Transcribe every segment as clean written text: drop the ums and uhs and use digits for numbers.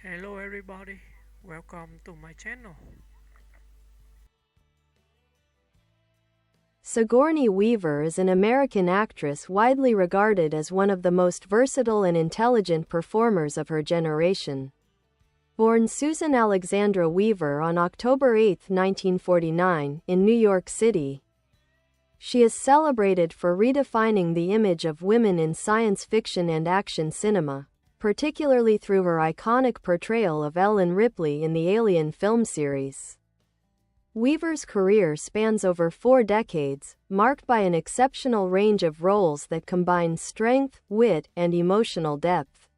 Hello everybody, welcome to my channel. Sigourney Weaver is an American actress widely regarded as one of the most versatile and intelligent performers of her generation. Born Susan Alexandra Weaver on October 8, 1949, in New York City. She is celebrated for redefining the image of women in science fiction and action cinema, particularly through her iconic portrayal of Ellen Ripley in the Alien film series. Weaver's career spans over 4 decades, marked by an exceptional range of roles that combine strength, wit, and emotional depth.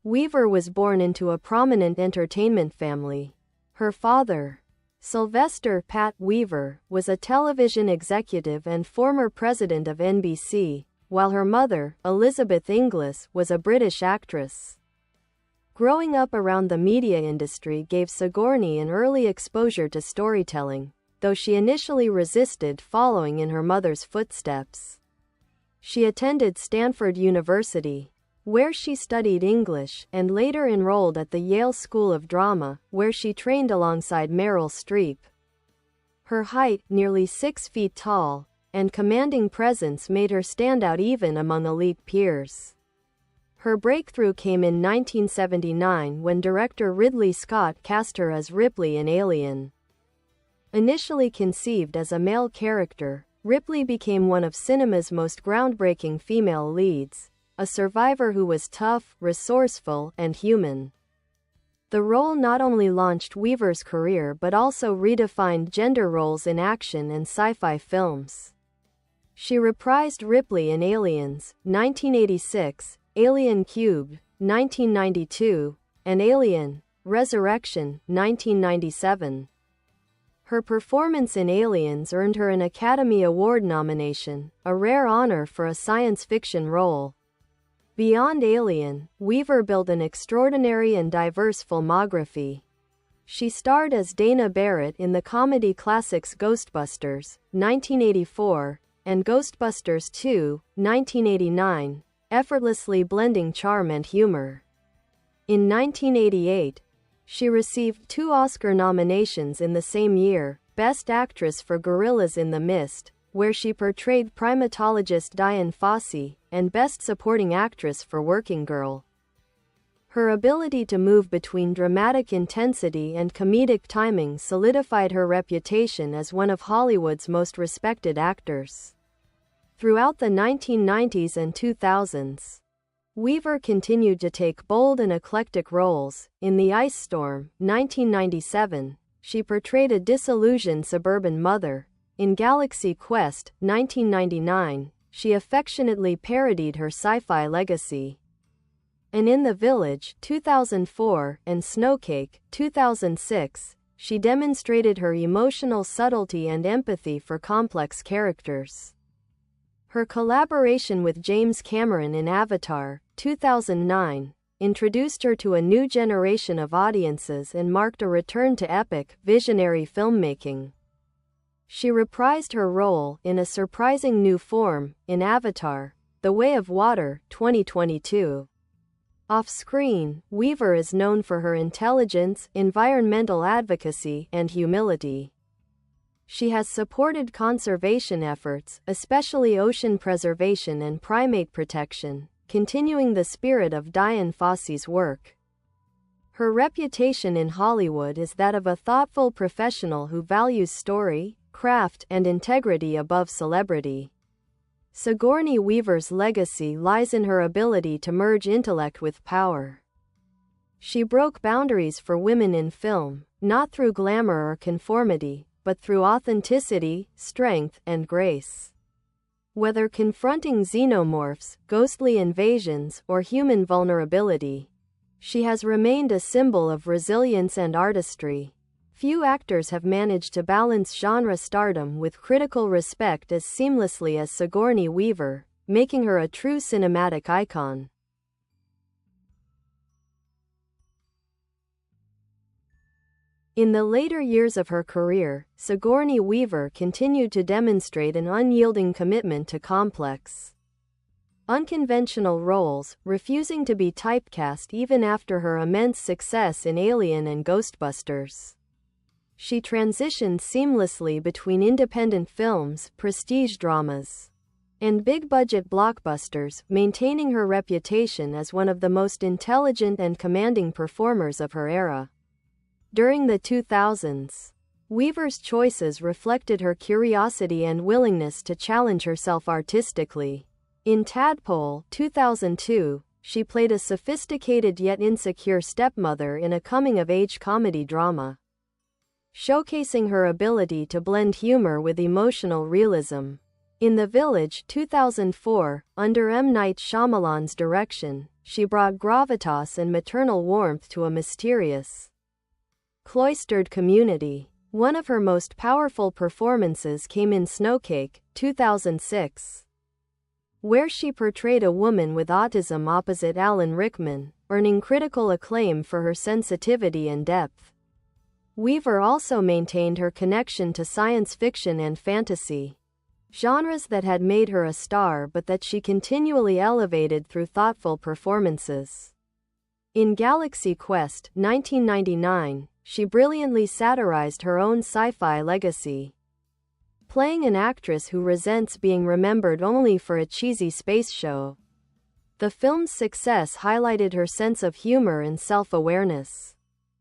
Weaver was born into a prominent entertainment family. Her father, Sylvester "Pat" Weaver, was a television executive and former president of NBC, while her mother, Elizabeth Inglis, was a British actress. Growing up around the media industry gave Sigourney an early exposure to storytelling, though she initially resisted following in her mother's footsteps. She attended Stanford University, where she studied English, and later enrolled at the Yale School of Drama, where she trained alongside Meryl Streep. Her height, nearly 6 feet tall, and commanding presence made her stand out even among elite peers. Her breakthrough came in 1979 when director Ridley Scott cast her as Ripley in Alien. Initially conceived as a male character, Ripley became one of cinema's most groundbreaking female leads, a survivor who was tough, resourceful, and human. The role not only launched Weaver's career but also redefined gender roles in action and sci-fi films. She reprised Ripley in Aliens, 1986, Alien Cubed, 1992, and Alien: Resurrection, 1997. Her performance in Aliens earned her an Academy Award nomination, a rare honor for a science fiction role. Beyond Alien, Weaver built an extraordinary and diverse filmography. She starred as Dana Barrett in the comedy classics Ghostbusters, 1984, and Ghostbusters 2, 1989, effortlessly blending charm and humor. In 1988, she received 2 Oscar nominations in the same year: Best Actress for Gorillas in the Mist, where she portrayed primatologist Dian Fossey, and Best Supporting Actress for Working Girl. Her ability to move between dramatic intensity and comedic timing solidified her reputation as one of Hollywood's most respected actors. Throughout the 1990s and 2000s, Weaver continued to take bold and eclectic roles. In The Ice Storm, 1997, she portrayed a disillusioned suburban mother. In Galaxy Quest, 1999, she affectionately parodied her sci-fi legacy. And in The Village, 2004, and Snowcake, 2006, she demonstrated her emotional subtlety and empathy for complex characters. Her collaboration with James Cameron in Avatar, 2009, introduced her to a new generation of audiences and marked a return to epic, visionary filmmaking. She reprised her role, in a surprising new form, in Avatar: The Way of Water, 2022. Off-screen, Weaver is known for her intelligence, environmental advocacy, and humility. She has supported conservation efforts, especially ocean preservation and primate protection, continuing the spirit of Dian Fossey's work. Her reputation in Hollywood is that of a thoughtful professional who values story, craft, and integrity above celebrity. Sigourney Weaver's legacy lies in her ability to merge intellect with power. She broke boundaries for women in film, not through glamour or conformity, but through authenticity, strength, and grace. Whether confronting xenomorphs, ghostly invasions, or human vulnerability, she has remained a symbol of resilience and artistry. Few actors have managed to balance genre stardom with critical respect as seamlessly as Sigourney Weaver, making her a true cinematic icon. In the later years of her career, Sigourney Weaver continued to demonstrate an unyielding commitment to complex unconventional roles, refusing to be typecast even after her immense success in Alien and Ghostbusters. She transitioned seamlessly between independent films, prestige dramas, and big-budget blockbusters, maintaining her reputation as one of the most intelligent and commanding performers of her era. During the 2000s, Weaver's choices reflected her curiosity and willingness to challenge herself artistically. In Tadpole, 2002, she played a sophisticated yet insecure stepmother in a coming-of-age comedy drama, showcasing her ability to blend humor with emotional realism. In The Village, 2004, under M. Night Shyamalan's direction, she brought gravitas and maternal warmth to a mysterious, cloistered community. One of her most powerful performances came in Snowcake, 2006, where she portrayed a woman with autism opposite Alan Rickman, earning critical acclaim for her sensitivity and depth. Weaver also maintained her connection to science fiction and fantasy, genres that had made her a star but that she continually elevated through thoughtful performances. In Galaxy Quest, 1999, she brilliantly satirized her own sci-fi legacy, playing an actress who resents being remembered only for a cheesy space show. The film's success highlighted her sense of humor and self-awareness,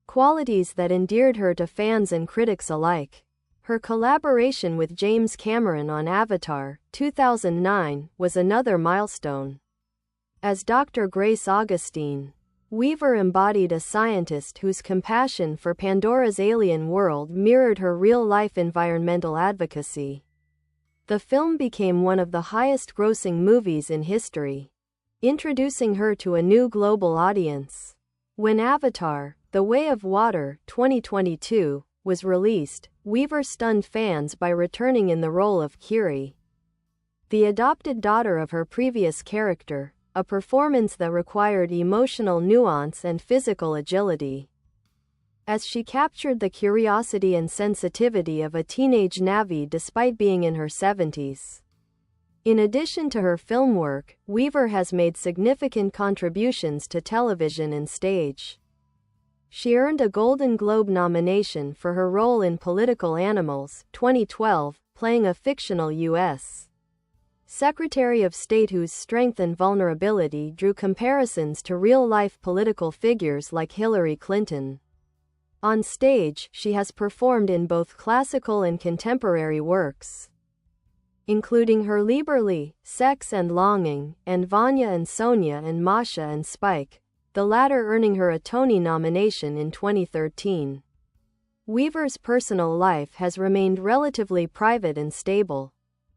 qualities that endeared her to fans and critics alike. Her collaboration with James Cameron on Avatar, 2009, was another milestone. As Dr. Grace Augustine, Weaver embodied a scientist whose compassion for Pandora's alien world mirrored her real-life environmental advocacy. The film became one of the highest-grossing movies in history, introducing her to a new global audience. When Avatar: The Way of Water, 2022, was released, Weaver stunned fans by returning in the role of Kiri, the adopted daughter of her previous character, a performance that required emotional nuance and physical agility, as she captured the curiosity and sensitivity of a teenage Na'vi despite being in her 70s. In addition to her film work, Weaver has made significant contributions to television and stage. She earned a Golden Globe nomination for her role in Political Animals, 2012, playing a fictional U.S. Secretary of State whose strength and vulnerability drew comparisons to real-life political figures like Hillary Clinton. On stage, she has performed in both classical and contemporary works, including her Lieberli, Sex and Longing, and Vanya and Sonia and Masha and Spike, the latter earning her a Tony nomination in 2013. Weaver's personal life has remained relatively private and stable,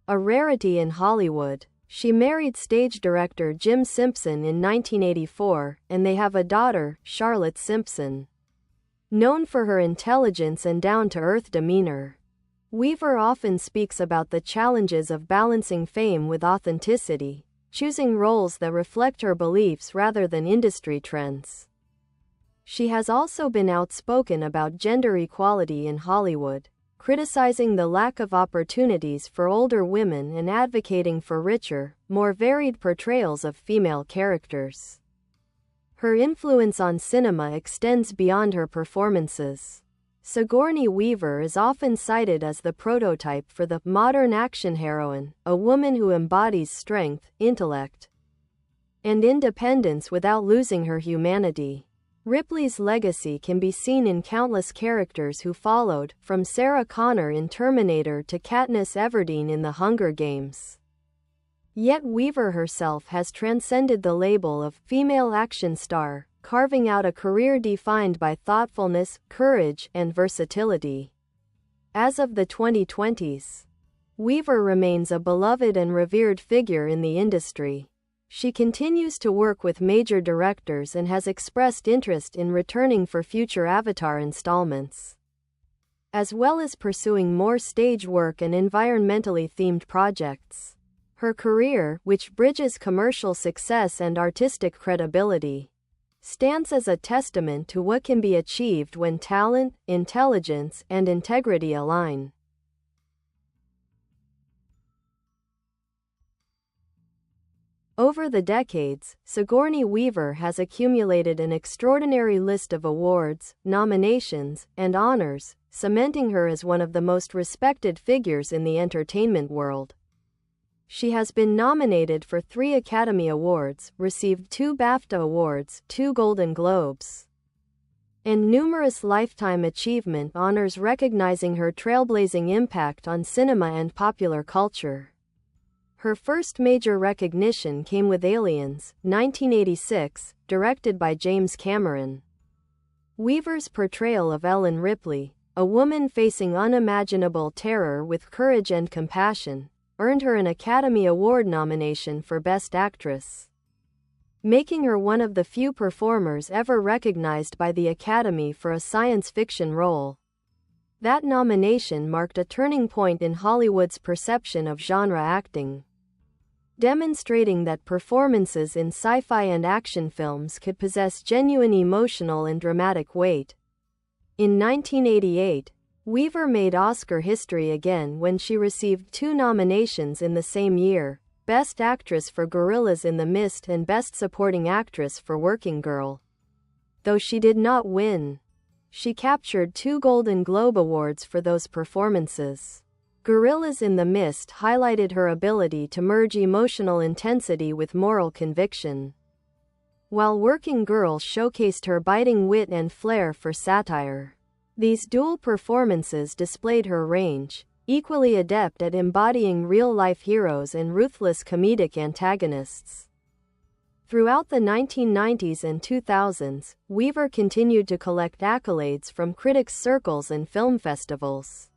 a rarity in Hollywood. She married stage director Jim Simpson in 1984, and they have a daughter, Charlotte Simpson, known for her intelligence and down-to-earth demeanor. Weaver often speaks about the challenges of balancing fame with authenticity, choosing roles that reflect her beliefs rather than industry trends. She has also been outspoken about gender equality in Hollywood, criticizing the lack of opportunities for older women and advocating for richer, more varied portrayals of female characters. Her influence on cinema extends beyond her performances. Sigourney Weaver is often cited as the prototype for the modern action heroine, a woman who embodies strength, intellect, and independence without losing her humanity. Ripley's legacy can be seen in countless characters who followed, from Sarah Connor in Terminator to Katniss Everdeen in The Hunger Games. Yet Weaver herself has transcended the label of female action star, carving out a career defined by thoughtfulness, courage, and versatility. As of the 2020s, Weaver remains a beloved and revered figure in the industry. She continues to work with major directors and has expressed interest in returning for future Avatar installments, as well as pursuing more stage work and environmentally themed projects. Her career, which bridges commercial success and artistic credibility, stands as a testament to what can be achieved when talent, intelligence, and integrity align. Over the decades, Sigourney Weaver has accumulated an extraordinary list of awards, nominations, and honors, cementing her as one of the most respected figures in the entertainment world. She has been nominated for 3 Academy Awards, received 2 BAFTA Awards, 2 Golden Globes, and numerous Lifetime Achievement honors recognizing her trailblazing impact on cinema and popular culture. Her first major recognition came with Aliens, 1986, directed by James Cameron. Weaver's portrayal of Ellen Ripley, a woman facing unimaginable terror with courage and compassion, earned her an Academy Award nomination for Best Actress, making her one of the few performers ever recognized by the Academy for a science fiction role. That nomination marked a turning point in Hollywood's perception of genre acting, demonstrating that performances in sci-fi and action films could possess genuine emotional and dramatic weight. In 1988, Weaver made Oscar history again when she received 2 nominations in the same year, Best Actress for Gorillas in the Mist and Best Supporting Actress for Working Girl. Though she did not win, she captured 2 Golden Globe Awards for those performances. Gorillas in the Mist highlighted her ability to merge emotional intensity with moral conviction, while Working Girl showcased her biting wit and flair for satire. These dual performances displayed her range, equally adept at embodying real-life heroes and ruthless comedic antagonists. Throughout the 1990s and 2000s, Weaver continued to collect accolades from critics' circles and film festivals.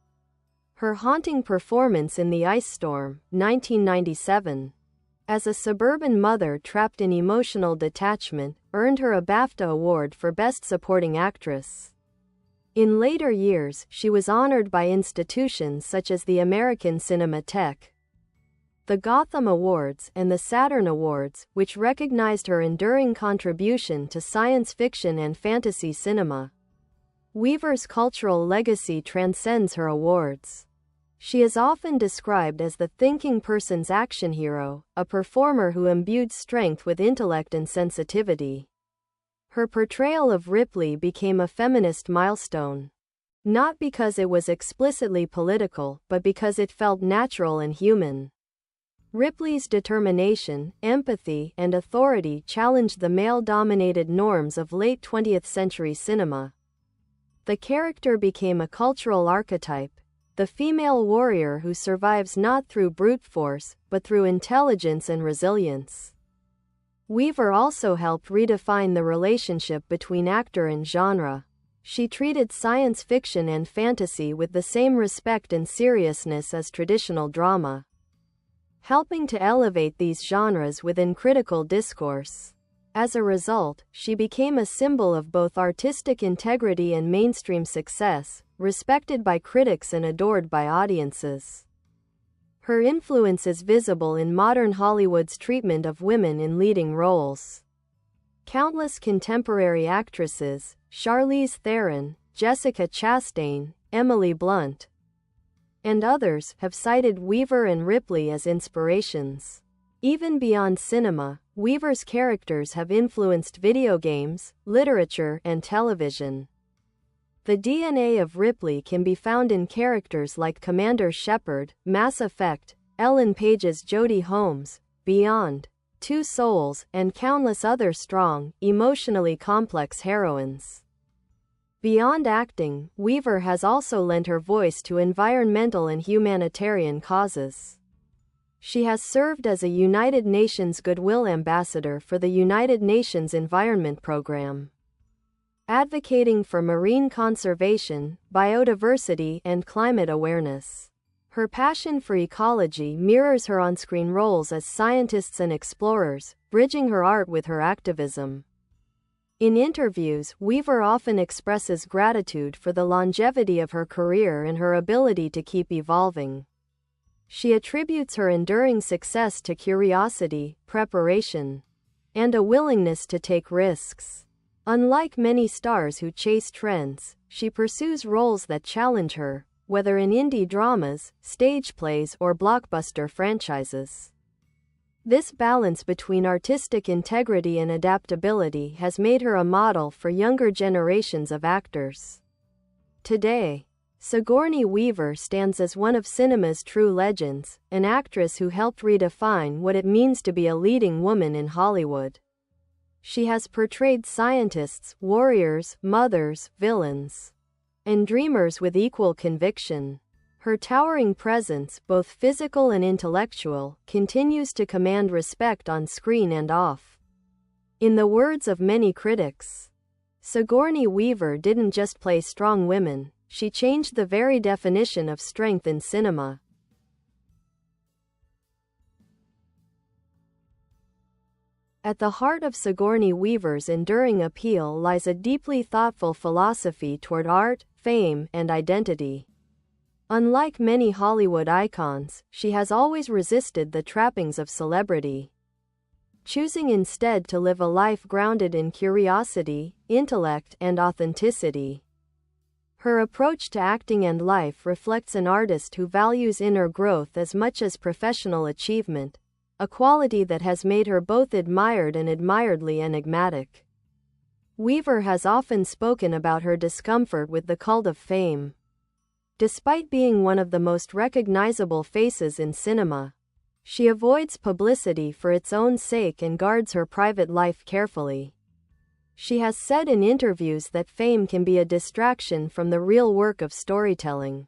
Her haunting performance in The Ice Storm, 1997, as a suburban mother trapped in emotional detachment, earned her a BAFTA Award for Best Supporting Actress. In later years, she was honored by institutions such as the American Cinematheque, the Gotham Awards, and the Saturn Awards, which recognized her enduring contribution to science fiction and fantasy cinema. Weaver's cultural legacy transcends her awards. She is often described as the thinking person's action hero, a performer who imbued strength with intellect and sensitivity. Her portrayal of Ripley became a feminist milestone, not because it was explicitly political, but because it felt natural and human. Ripley's determination, empathy, and authority challenged the male-dominated norms of late 20th century cinema. The character became a cultural archetype, the female warrior who survives not through brute force, but through intelligence and resilience. Weaver also helped redefine the relationship between actor and genre. She treated science fiction and fantasy with the same respect and seriousness as traditional drama, helping to elevate these genres within critical discourse. As a result, she became a symbol of both artistic integrity and mainstream success, respected by critics and adored by audiences. Her influence is visible in modern Hollywood's treatment of women in leading roles. Countless contemporary actresses, Charlize Theron, Jessica Chastain, Emily Blunt, and others, have cited Weaver and Ripley as inspirations. Even beyond cinema, Weaver's characters have influenced video games, literature, and television. The DNA of Ripley can be found in characters like Commander Shepard, Mass Effect, Ellen Page's Jodie Holmes, Beyond, Two Souls, and countless other strong, emotionally complex heroines. Beyond acting, Weaver has also lent her voice to environmental and humanitarian causes. She has served as a United Nations Goodwill Ambassador for the United Nations Environment Program, advocating for marine conservation, biodiversity, and climate awareness. Her passion for ecology mirrors her on-screen roles as scientists and explorers, bridging her art with her activism. In interviews, Weaver often expresses gratitude for the longevity of her career and her ability to keep evolving. She attributes her enduring success to curiosity, preparation, and a willingness to take risks. Unlike many stars who chase trends, she pursues roles that challenge her, whether in indie dramas, stage plays, or blockbuster franchises. This balance between artistic integrity and adaptability has made her a model for younger generations of actors. Today, Sigourney Weaver stands as one of cinema's true legends, an actress who helped redefine what it means to be a leading woman in Hollywood. She has portrayed scientists, warriors, mothers, villains, and dreamers with equal conviction. Her towering presence, both physical and intellectual, continues to command respect on screen and off. In the words of many critics, Sigourney Weaver didn't just play strong women, she changed the very definition of strength in cinema. At the heart of Sigourney Weaver's enduring appeal lies a deeply thoughtful philosophy toward art, fame, and identity. Unlike many Hollywood icons, she has always resisted the trappings of celebrity, choosing instead to live a life grounded in curiosity, intellect, and authenticity. Her approach to acting and life reflects an artist who values inner growth as much as professional achievement, a quality that has made her both admired and admiredly enigmatic. Weaver has often spoken about her discomfort with the cult of fame. Despite being one of the most recognizable faces in cinema, she avoids publicity for its own sake and guards her private life carefully. She has said in interviews that fame can be a distraction from the real work of storytelling.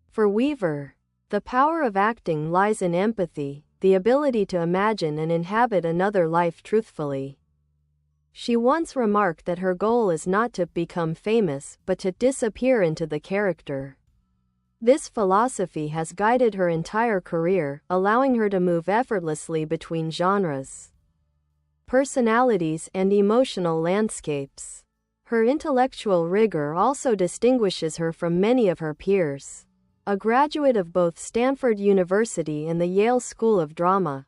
For Weaver, the power of acting lies in empathy, the ability to imagine and inhabit another life truthfully. She once remarked that her goal is not to become famous, but to disappear into the character. This philosophy has guided her entire career, allowing her to move effortlessly between genres, personalities, and emotional landscapes. Her intellectual rigor also distinguishes her from many of her peers. A graduate of both Stanford University and the Yale School of Drama,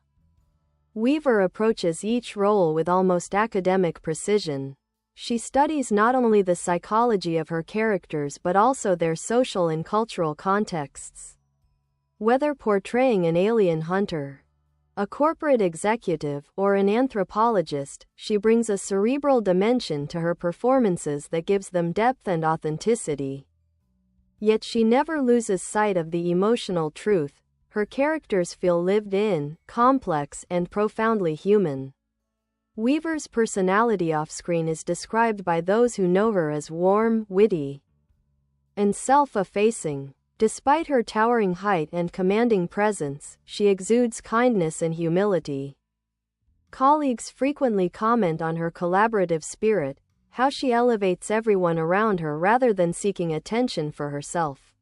Weaver approaches each role with almost academic precision. She studies not only the psychology of her characters but also their social and cultural contexts. Whether portraying an alien hunter, a corporate executive, or an anthropologist, she brings a cerebral dimension to her performances that gives them depth and authenticity. Yet she never loses sight of the emotional truth. Her characters feel lived in, complex, and profoundly human. Weaver's personality off-screen is described by those who know her as warm, witty, and self-effacing. Despite her towering height and commanding presence, she exudes kindness and humility. Colleagues frequently comment on her collaborative spirit, how she elevates everyone around her rather than seeking attention for herself.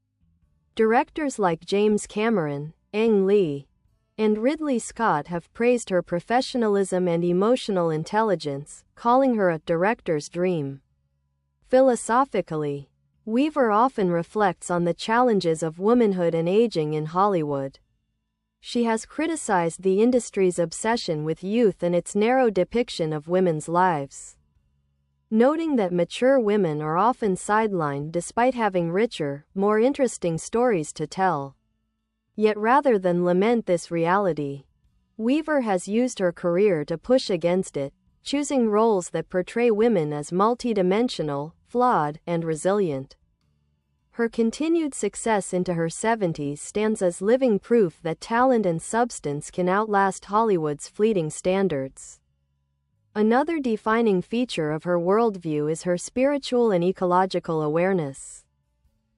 Directors like James Cameron, Ang Lee, and Ridley Scott have praised her professionalism and emotional intelligence, calling her a director's dream. Philosophically, Weaver often reflects on the challenges of womanhood and aging in Hollywood. She has criticized the industry's obsession with youth and its narrow depiction of women's lives, noting that mature women are often sidelined despite having richer, more interesting stories to tell. Yet rather than lament this reality, Weaver has used her career to push against it, choosing roles that portray women as multidimensional, flawed, and resilient. Her continued success into her 70s stands as living proof that talent and substance can outlast Hollywood's fleeting standards. Another defining feature of her worldview is her spiritual and ecological awareness.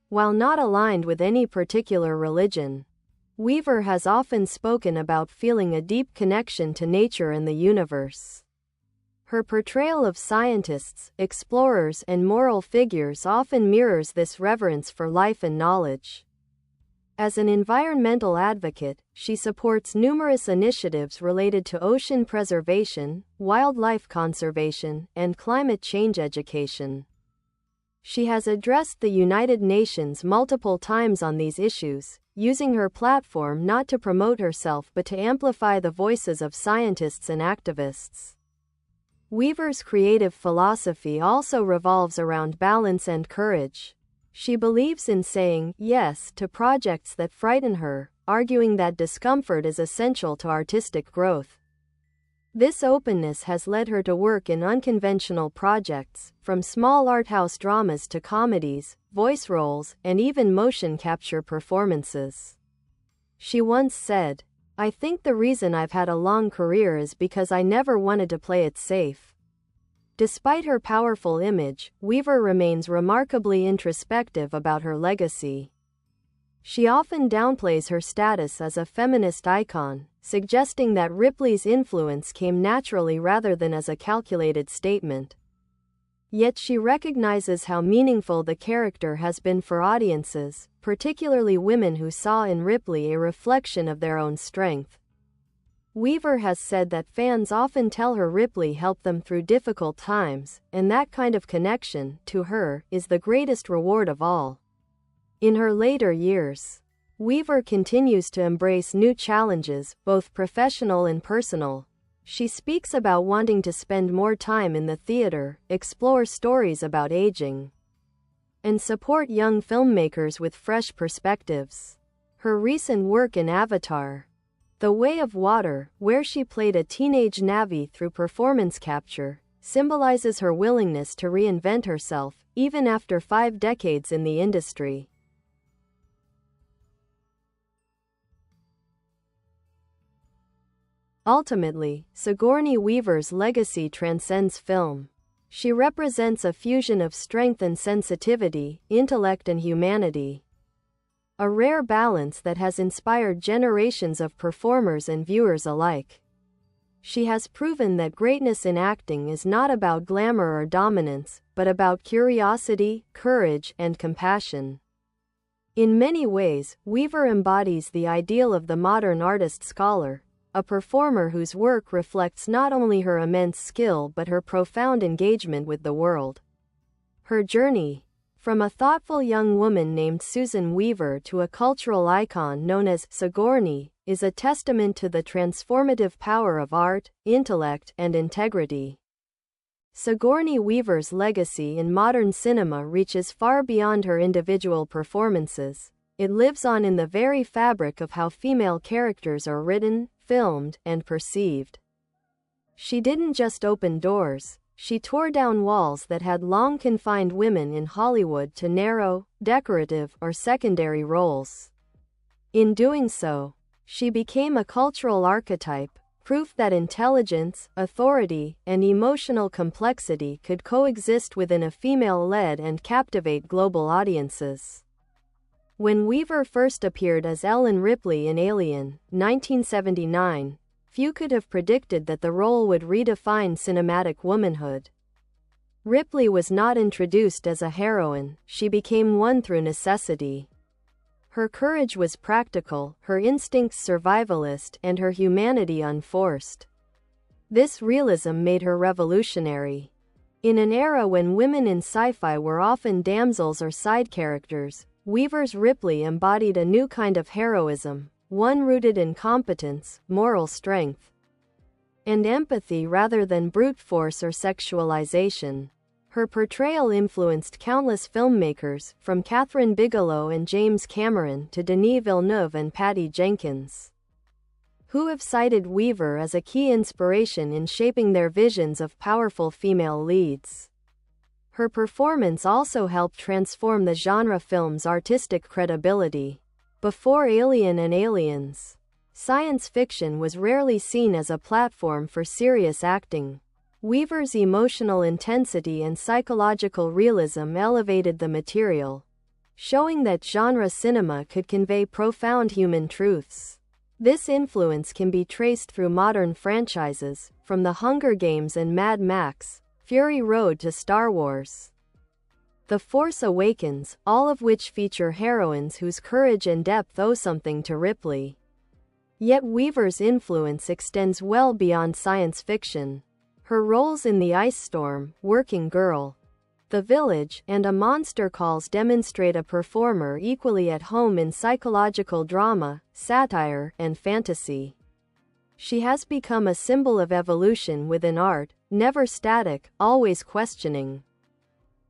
While not aligned with any particular religion, Weaver has often spoken about feeling a deep connection to nature and the universe. Her portrayal of scientists, explorers, and moral figures often mirrors this reverence for life and knowledge. As an environmental advocate, she supports numerous initiatives related to ocean preservation, wildlife conservation, and climate change education. She has addressed the United Nations multiple times on these issues, using her platform not to promote herself but to amplify the voices of scientists and activists. Weaver's creative philosophy also revolves around balance and courage. She believes in saying yes to projects that frighten her, arguing that discomfort is essential to artistic growth. This openness has led her to work in unconventional projects, from small art house dramas to comedies, voice roles, and even motion capture performances. She once said, "I think the reason I've had a long career is because I never wanted to play it safe." Despite her powerful image, Weaver remains remarkably introspective about her legacy. She often downplays her status as a feminist icon, suggesting that Ripley's influence came naturally rather than as a calculated statement. Yet she recognizes how meaningful the character has been for audiences, particularly women who saw in Ripley a reflection of their own strength. Weaver has said that fans often tell her Ripley helped them through difficult times, and that kind of connection, to her, is the greatest reward of all. In her later years, Weaver continues to embrace new challenges, both professional and personal. She speaks about wanting to spend more time in the theater, explore stories about aging, and support young filmmakers with fresh perspectives. Her recent work in Avatar: The Way of Water, where she played a teenage Na'vi through performance capture, symbolizes her willingness to reinvent herself, even after 5 decades in the industry. Ultimately, Sigourney Weaver's legacy transcends film. She represents a fusion of strength and sensitivity, intellect and humanity. A rare balance that has inspired generations of performers and viewers alike. She has proven that greatness in acting is not about glamour or dominance, but about curiosity, courage, and compassion. In many ways, Weaver embodies the ideal of the modern artist-scholar, a performer whose work reflects not only her immense skill but her profound engagement with the world. Her journey, from a thoughtful young woman named Susan Weaver to a cultural icon known as Sigourney, is a testament to the transformative power of art, intellect, and integrity. Sigourney Weaver's legacy in modern cinema reaches far beyond her individual performances. It lives on in the very fabric of how female characters are written, filmed, and perceived. She didn't just open doors, she tore down walls that had long confined women in Hollywood to narrow, decorative, or secondary roles. In doing so, she became a cultural archetype, proof that intelligence, authority, and emotional complexity could coexist within a female-led and captivate global audiences. When Weaver first appeared as Ellen Ripley in Alien, 1979, few could have predicted that the role would redefine cinematic womanhood. Ripley was not introduced as a heroine, she became one through necessity. Her courage was practical, her instincts survivalist, and her humanity unforced. This realism made her revolutionary. In an era when women in sci-fi were often damsels or side characters, Weaver's Ripley embodied a new kind of heroism, one rooted in competence, moral strength, and empathy rather than brute force or sexualization. Her portrayal influenced countless filmmakers, from Catherine Bigelow and James Cameron to Denis Villeneuve and Patty Jenkins, who have cited Weaver as a key inspiration in shaping their visions of powerful female leads. Her performance also helped transform the genre film's artistic credibility. Before Alien and Aliens, science fiction was rarely seen as a platform for serious acting. Weaver's emotional intensity and psychological realism elevated the material, showing that genre cinema could convey profound human truths. This influence can be traced through modern franchises, from The Hunger Games and Mad Max, Fury Road to Star Wars, The Force Awakens, all of which feature heroines whose courage and depth owe something to Ripley. Yet Weaver's influence extends well beyond science fiction. Her roles in The Ice Storm, Working Girl, The Village, and A Monster Calls demonstrate a performer equally at home in psychological drama, satire, and fantasy. She has become a symbol of evolution within art, never static, always questioning,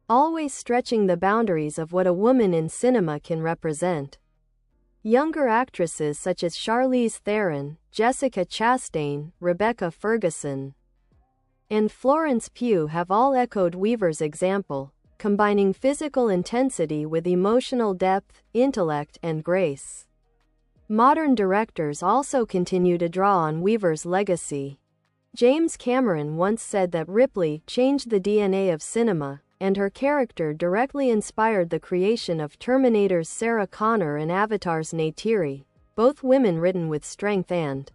always stretching the boundaries of what a woman in cinema can represent. Younger actresses such as Charlize Theron, Jessica Chastain, Rebecca Ferguson, and Florence Pugh have all echoed Weaver's example, combining physical intensity with emotional depth, intellect, and grace. Modern directors also continue to draw on Weaver's legacy. James Cameron once said that Ripley changed the DNA of cinema, and her character directly inspired the creation of Terminator's Sarah Connor and Avatar's Neytiri, both women written with strength and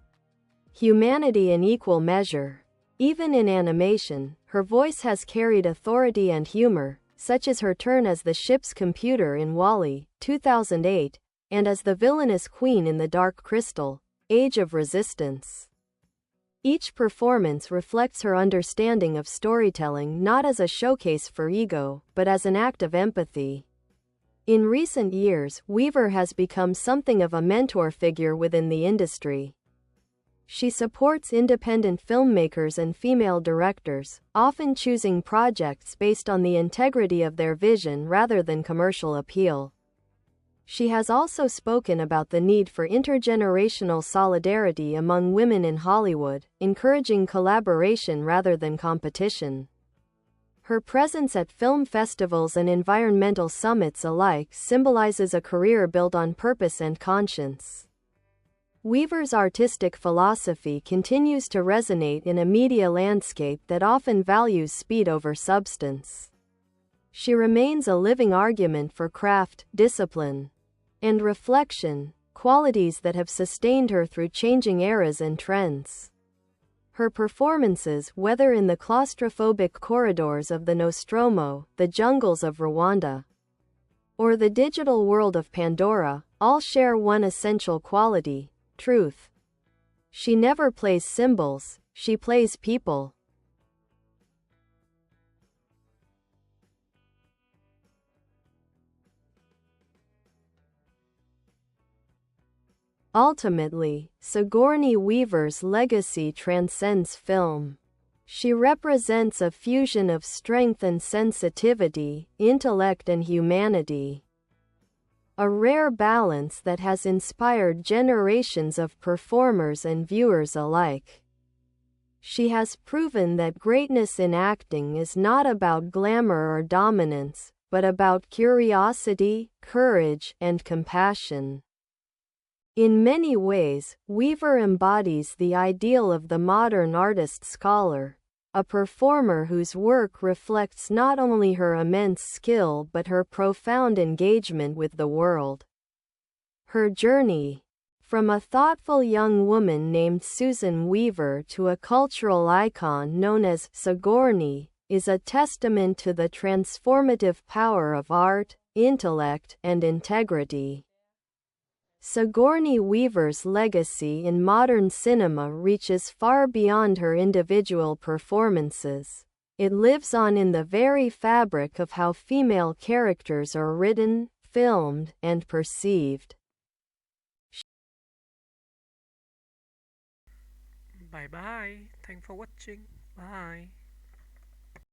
humanity in equal measure. Even in animation, her voice has carried authority and humor, such as her turn as the ship's computer in WALL-E, 2008, and as the villainous queen in The Dark Crystal, Age of Resistance. Each performance reflects her understanding of storytelling not as a showcase for ego, but as an act of empathy. In recent years, Weaver has become something of a mentor figure within the industry. She supports independent filmmakers and female directors, often choosing projects based on the integrity of their vision rather than commercial appeal. She has also spoken about the need for intergenerational solidarity among women in Hollywood, encouraging collaboration rather than competition. Her presence at film festivals and environmental summits alike symbolizes a career built on purpose and conscience. Weaver's artistic philosophy continues to resonate in a media landscape that often values speed over substance. She remains a living argument for craft, discipline, and reflection, qualities that have sustained her through changing eras and trends. Her performances, whether in the claustrophobic corridors of the Nostromo, the jungles of Rwanda, or the digital world of Pandora, all share one essential quality: truth. She never plays symbols, she plays people. Ultimately, Sigourney Weaver's legacy transcends film. She represents a fusion of strength and sensitivity, intellect and humanity. A rare balance that has inspired generations of performers and viewers alike. She has proven that greatness in acting is not about glamour or dominance, but about curiosity, courage, and compassion. In many ways, Weaver embodies the ideal of the modern artist-scholar, a performer whose work reflects not only her immense skill but her profound engagement with the world. Her journey, from a thoughtful young woman named Susan Weaver to a cultural icon known as Sigourney, is a testament to the transformative power of art, intellect, and integrity. Sigourney Weaver's legacy in modern cinema reaches far beyond her individual performances. It lives on in the very fabric of how female characters are written, filmed, and perceived. Bye bye. Thanks for watching. Bye.